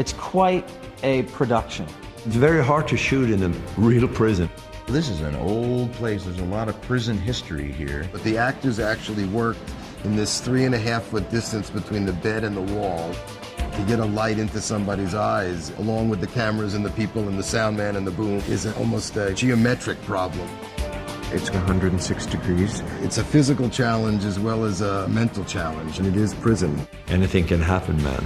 It's quite a production. It's very hard to shoot in a real prison. This is an old place. There's a lot of prison history here. But the actors actually worked in this 3.5-foot distance between the bed and the wall to get a light into somebody's eyes, along with the cameras and the people and the sound man and the boom, is almost a geometric problem. It's 106 degrees. It's a physical challenge as well as a mental challenge, and it is prison. Anything can happen, man.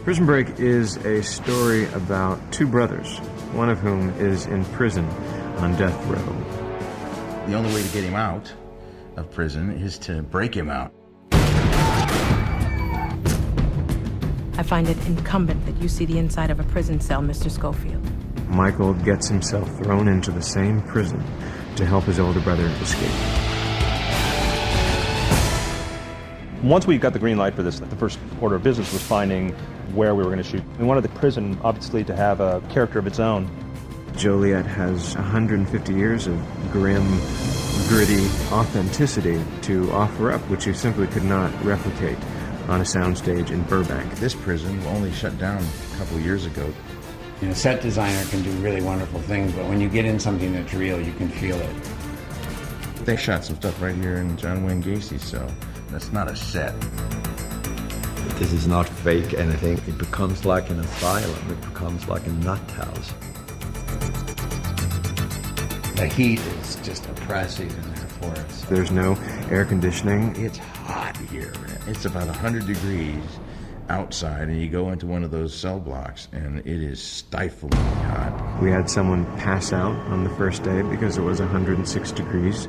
Prison Break is a story about two brothers, one of whom is in prison on death row. The only way to get him out of prison is to break him out. I find it incumbent that you see the inside of a prison cell, Mr. Schofield. Michael gets himself thrown into the same prison to help his older brother escape. Once we got the green light for this, the first order of business was finding where we were going to shoot. We wanted the prison, obviously, to have a character of its own. Joliet has 150 years of grim, gritty authenticity to offer up, which you simply could not replicate on a soundstage in Burbank. This prison only shut down a couple years ago. You know, set designer can do really wonderful things, but when you get in something that's real, you can feel it. They shot some stuff right here in John Wayne Gacy's cell. That's not a set. This is not fake anything. It becomes like an asylum. It becomes like a nut house. The heat is just oppressive in there for us. There's no air conditioning. It's hot here. It's about 100 degrees outside, and you go into one of those cell blocks, and it is stiflingly hot. We had someone pass out on the first day because it was 106 degrees.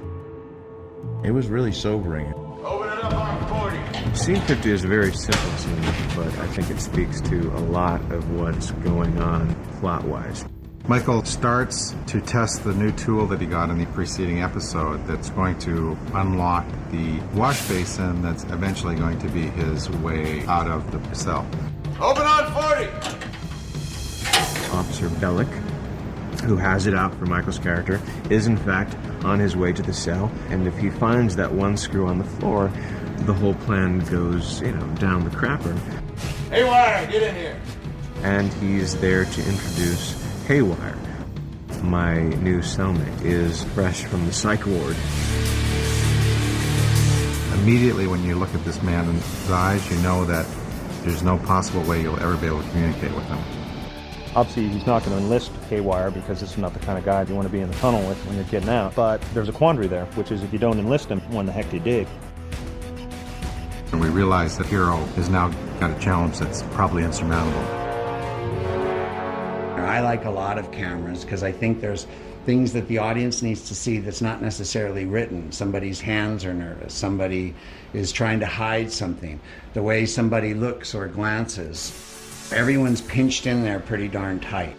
It was really sobering. Open it up on 40. Scene 50 is a very simple scene, but I think it speaks to a lot of what's going on plot-wise. Michael starts to test the new tool that he got in the preceding episode that's going to unlock the wash basin that's eventually going to be his way out of the cell. Open on 40. Officer Bellick, who has it out for Michael's character, is in fact on his way to the cell, and if he finds that one screw on the floor, the whole plan goes, down the crapper. Haywire, get in here. And he's there to introduce Haywire. My new cellmate is fresh from the psych ward. Immediately when you look at this man in his eyes, you know that there's no possible way you'll ever be able to communicate with him. Obviously, he's not going to enlist Haywire because this is not the kind of guy you want to be in the tunnel with when you're getting out. But there's a quandary there, which is if you don't enlist him, when the heck do you dig? And we realize that Hero has now got a challenge that's probably insurmountable. I like a lot of cameras because I think there's things that the audience needs to see that's not necessarily written. Somebody's hands are nervous. Somebody is trying to hide something. The way somebody looks or glances. Everyone's pinched in there pretty darn tight.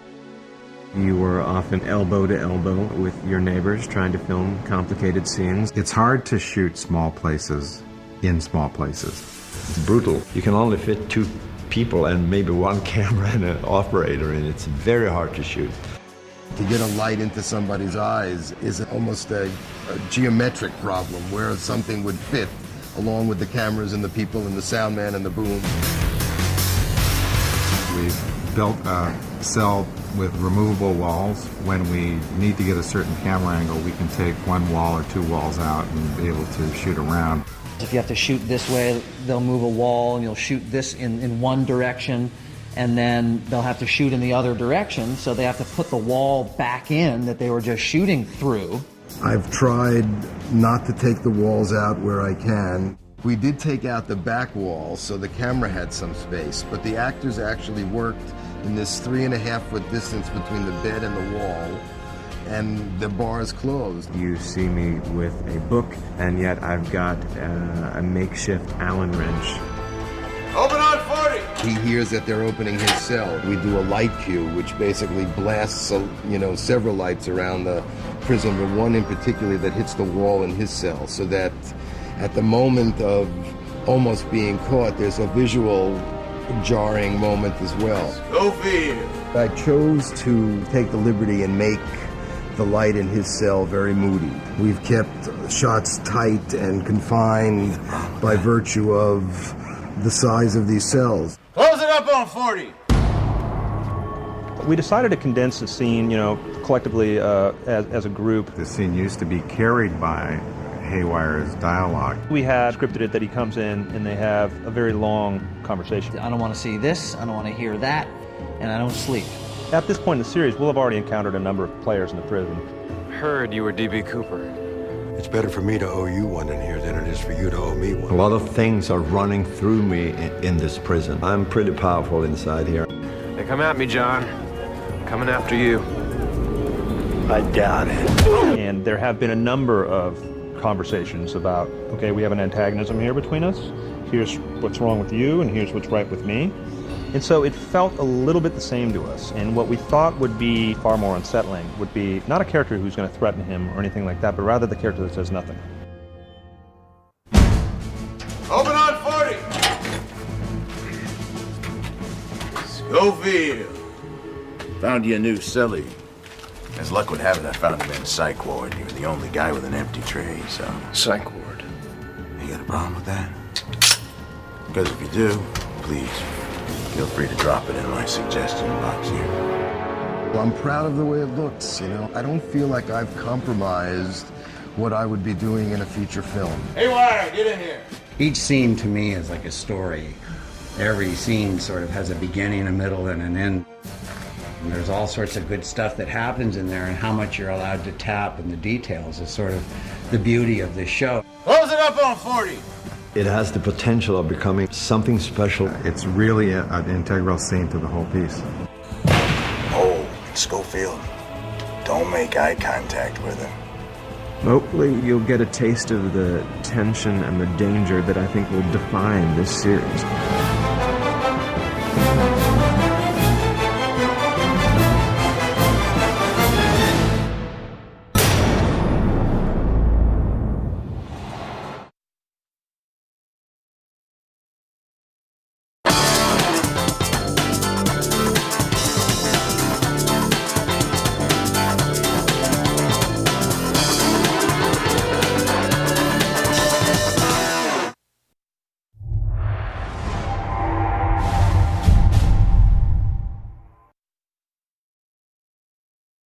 You were often elbow to elbow with your neighbors trying to film complicated scenes. It's hard to shoot small places in small places. It's brutal. You can only fit 2 people and maybe 1 camera and an operator, and it's very hard to shoot. To get a light into somebody's eyes is almost a geometric problem where something would fit along with the cameras and the people and the sound man and the boom. We've built a cell with removable walls. When we need to get a certain camera angle, we can take 1 wall or 2 walls out and be able to shoot around. If you have to shoot this way, they'll move a wall and you'll shoot this in one direction, and then they'll have to shoot in the other direction, so they have to put the wall back in that they were just shooting through. I've tried not to take the walls out where I can. We did take out the back wall, so the camera had some space, but the actors actually worked in this 3.5-foot distance between the bed and the wall, and the bar is closed. You see me with a book, and yet I've got a makeshift Allen wrench. Open on 40. He hears that they're opening his cell. We do a light cue, which basically blasts, several lights around the prison, but one in particular that hits the wall in his cell, so that at the moment of almost being caught, there's a visual jarring moment as well. Schofield. I chose to take the liberty and make the light in his cell very moody. We've kept shots tight and confined by virtue of the size of these cells. Close it up on 40. We decided to condense the scene, collectively as a group. The scene used to be carried by Haywire's dialogue. We had scripted it that he comes in and they have a very long conversation. I don't want to see this, I don't want to hear that, and I don't sleep. At this point in the series, we'll have already encountered a number of players in the prison. Heard you were D.B. Cooper. It's better for me to owe you one in here than it is for you to owe me one. A lot of things are running through me in this prison. I'm pretty powerful inside here. They come at me, John. I'm coming after you. I doubt it. And there have been a number of conversations about, okay, we have an antagonism here between us. Here's what's wrong with you, and here's what's right with me. And so it felt a little bit the same to us. And what we thought would be far more unsettling would be not a character who's going to threaten him or anything like that, but rather the character that says nothing. Open on 40. Schofield. Found you a new cellie. As luck would have it, I found him in Psych Ward. You were the only guy with an empty tray, so... Psych ward. You got a problem with that? Because if you do, please, feel free to drop it in my suggestion box here. Well, I'm proud of the way it looks, I don't feel like I've compromised what I would be doing in a feature film. Hey, Wire, get in here. Each scene to me is like a story. Every scene sort of has a beginning, a middle, and an end. And there's all sorts of good stuff that happens in there, and how much you're allowed to tap in the details is sort of the beauty of this show. Close it up on 40. It has the potential of becoming something special. It's really an integral scene to the whole piece. Oh, Schofield, don't make eye contact with him. Hopefully you'll get a taste of the tension and the danger that I think will define this series.